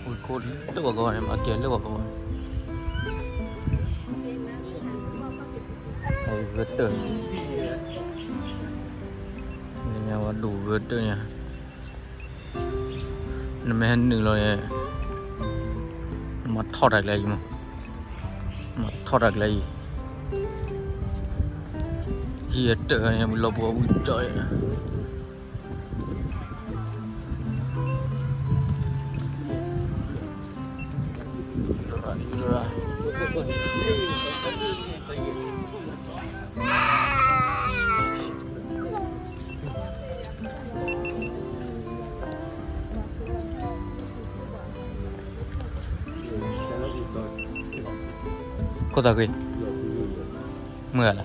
ui cô lúc vào gọi mà kiến lúc vào gọi thầy vượt được nhà mà đủ vượt được nha nó mới hơn đừng rồi mà thọt lại lấy mà thọt lại lấy hiệt được nhà mình lo bùa ui trời cô ta kì mưa là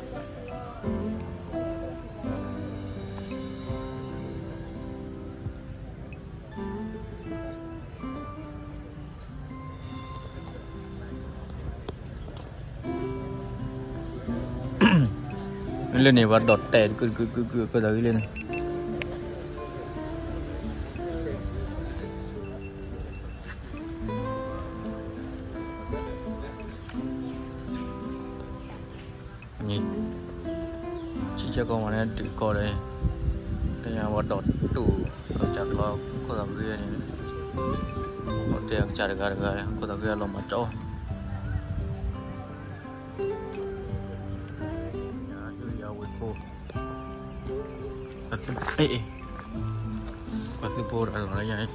lên này và đọt tè cứ tới lên này nhìn chị cho con mà nó coi đây đây là và đọt tủ ở chặt lo có thằng kia này có tiền chặt được này có thằng kia làm mặt chỗ pasti pura orangnya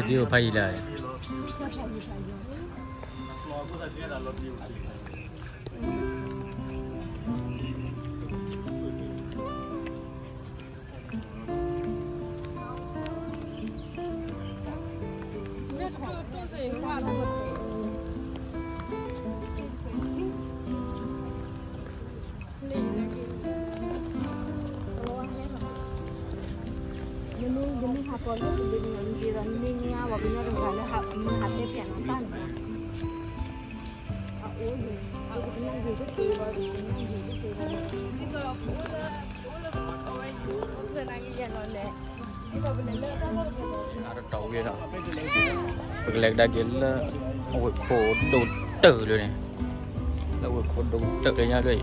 dia bay lại Hapon itu dengan di runningnya, wabinya dengan hati pianotan. Aku kenal juga tuh, baru kenal juga tuh. Itu aku udah awal udah lagi jalan deh. Itu benar kan? Ada tahu gitu. Balik lagi lah, ôi khổ đột tử rồi này, là ôi khổ đột tử đấy nha đây.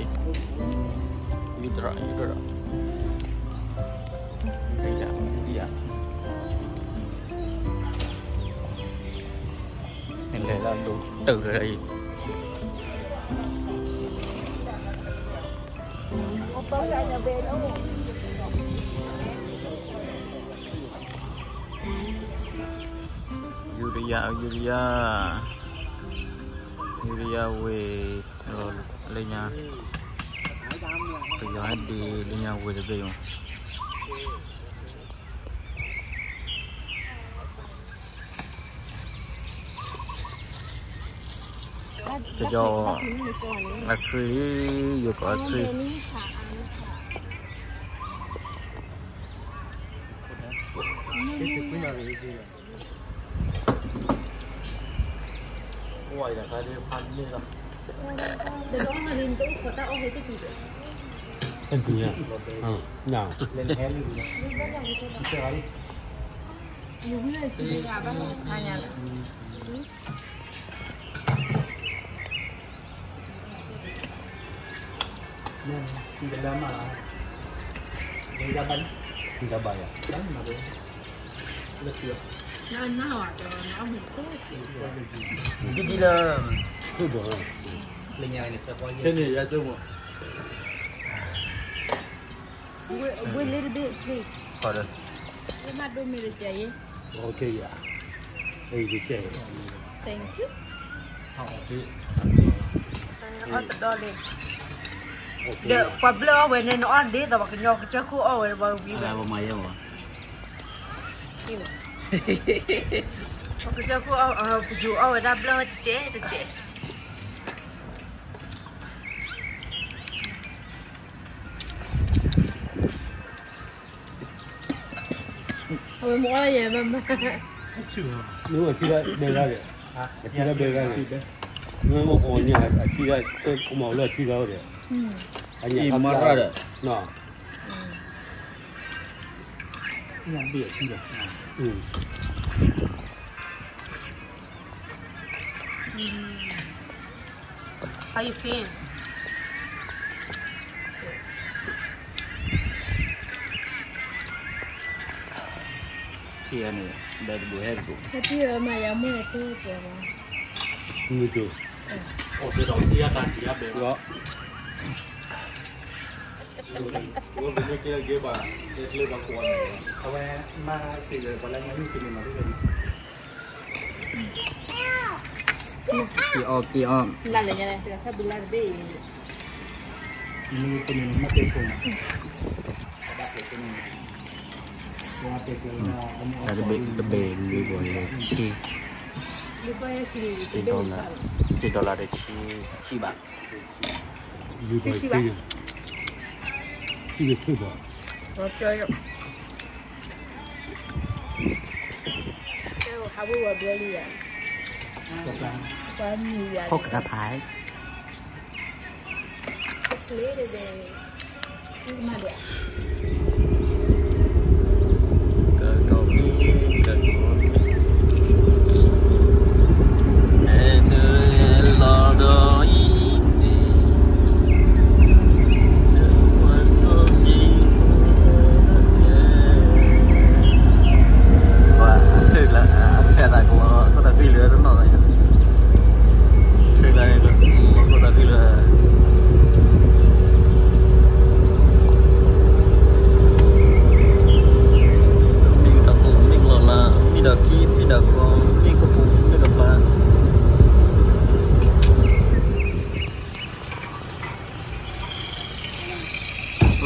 Như rồi. Đây là gì ạ? Này là đủ tử rồi đây. Yuria về rồi lên nhà. Bây giờ đi lên nhà về được rồi. cho Asri vừa có Asri ngoài là cái pan đi rồi để đó mà lên tôi có tao thấy cái gì vậy anh gì à nào lên hé đi nhiều người thì nhà bác hai nhà tidak lama lah. Tidak banyak. Tidak banyak. Kan ada. Lebih. Nah, ada. Nah, itu. Jadi gila. Tu dah. Lenyai ni tak boleh. Sini ya cuma. Wait little bit, please. Pardon. Lima 2 minit je. Okay ya. Ini je. Thank you. Okay. Ada dollar. Dia Pablo when no ade ta baknyo chaku o ba bi ba ma ya wa bây giờ cô dù ở đây bơ chế được chế Ôi mua là gì mà nếu mà chi ra bê ra kìa chi ra bê ra kìa nếu mà ổn nhỉ chi ra tôi cũng mau là chi ra kìa anh nhỉ không ra được nọ làm bịa chi được How you feel? Kia này, đây là buổi hết cũng. Tapi mà yang mua tu je lah. Như thế. Cái đầu tiên ta chỉ áp được. Đó. Gue punya kia bà, dia selalu bangkuan. Awak mah kia kalau yang ini sini mah tu. Kia. Nak lagi ni, saya bilang deh. Ini punya nama tekong. Ada bebek ni boleh. Lupa ya sih. $10 de chi bạc. Như vậy thì chi được thôi bỏ. Nó chơi rồi. Kêu hả bữa bữa đi à? Quá nhiều à. Khóc cả thái. Lấy để mà để.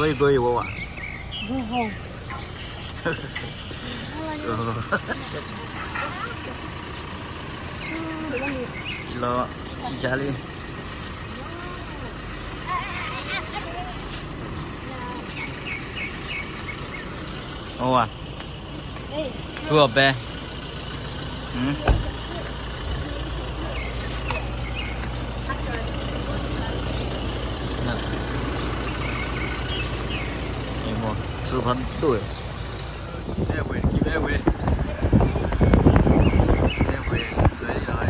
Gue bawa. Bohong. Lo jali. Oh à. Vừa bé. Sư phấn tuổi em về kịp em về dưới rồi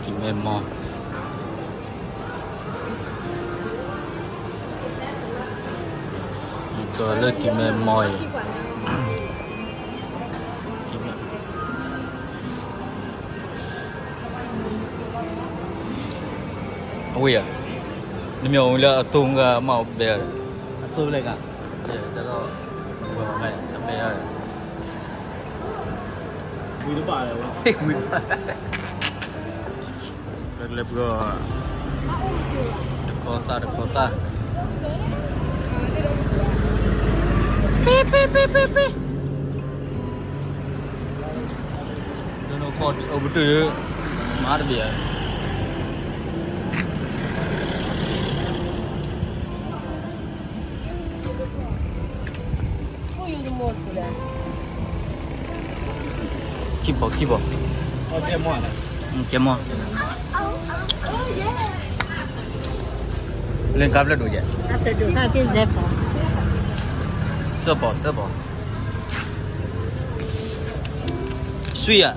kịp em mò tôi lên kịp em mòi Ui à, nhưng mà là tung màu bè, tung lên à? Để cho nó vừa mày tắm bè rồi. Mùi nước bả này không? Mùi nước bả. Được lẹp gờ. Được kota. Pi. Nó có ở bên dưới má được bè. Kibo. Kem mua này. Kem mua. Lên cáp là đủ vậy. Cáp là đủ, ta cái dẹp bỏ. Sơ bỏ. Suy à?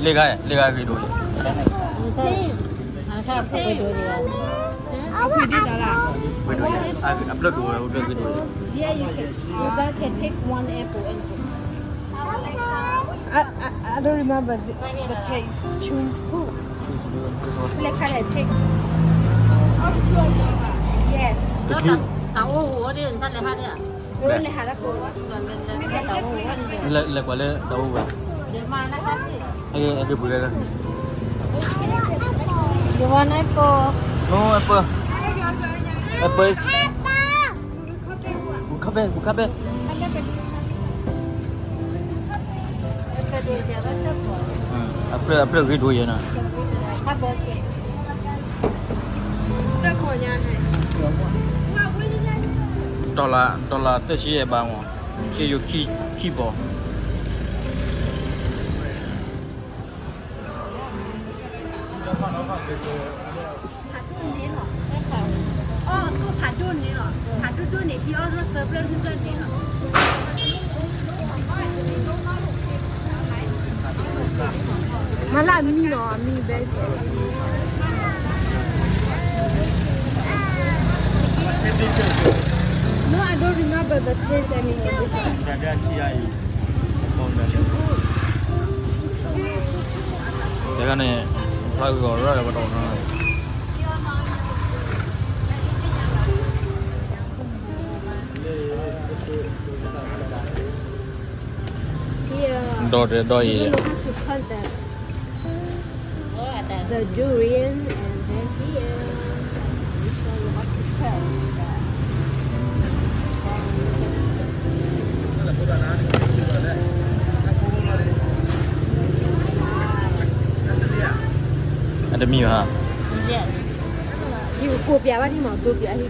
Lên gai cái đủ vậy. Quy định đó là. Upload đồ cái đồ. Yeah, you can take one apple and I don't remember the taste. Choose who? Like how it tastes. Yes. Nó tàu hủ đi làm sao để hai đấy à? Ủa này hả là cô? Lệ quả lệ đâu vậy? Để mà nó hết đi. Cái bự đây. You want apple? No apple. Apple. Bukabe. Apple cái đuôi vậy nè. Đó là tất nhiên bà mà chỉ có khi bỏ. Tôi phá đun này rồi, phá đun nàyพี่อ้อรถเซิร์ฟเรื่องเพื่อนนี่เหรอมาล่ามีเนาะมีเบส No, I don't remember the taste anymore. Cái này phải gọi rất là bắt đầu nữa. Đôi you know how to cut that. The durian and then here we show you how to cut that. Ada mie ha? Yes. You cô bia bao nhiêu mà cô bia thì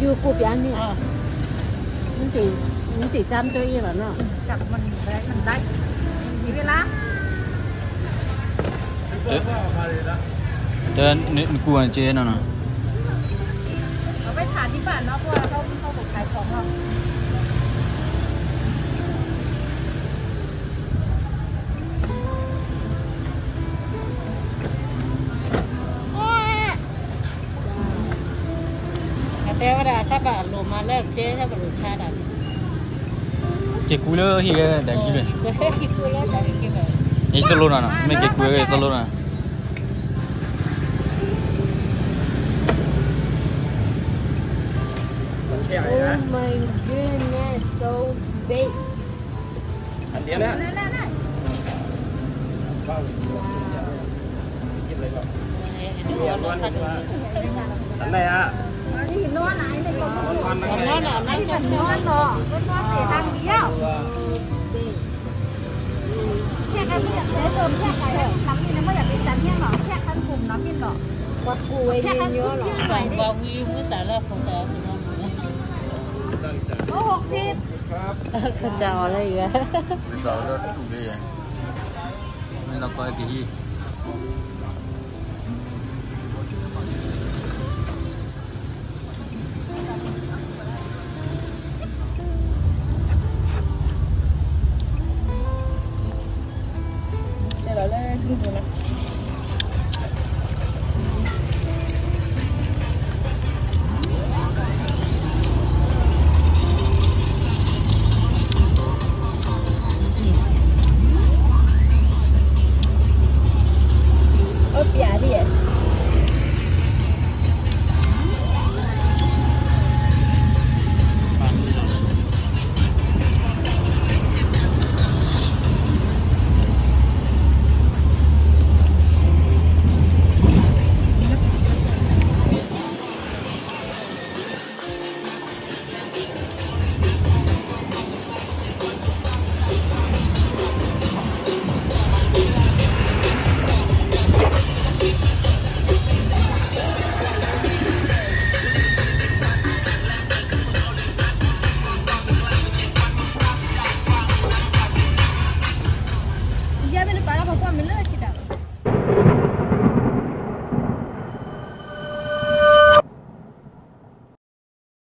you cô bia này. Những tỷ trăm cho yên là nó. Chặt mình đấy. Như vậy lá. Thế nên cua anh chế nào nè. Nó phải thả đi bạn nó qua không phải khải sống không? Thế là sao bạn lùm mà lên chế sao bạn lùm cha đặt. Chế cua lơ hi cái đánh gì vậy? Cua lơ đánh gì vậy? Itu luôn nè, mấy cái cua cái itu luôn nè. Oh my goodness, so big. Anh đi nè. Anh này à. Nó lại đây con. Nó là mấy con nó nó thì thằng điếu. Xe cái bây giờ thế rồi xe cái lắm thì nó mới là cái sắn nhá nó xe khăn cùng nó bên nó. Quạt cùi đi nhớ nó. Còn vào nguyên mới xả lên không sợ nó. Ô 60. Con chào đây kìa. Bây giờ nó đủ đi rồi. Nên là coi cái gì. Xe đó lên chung của nó.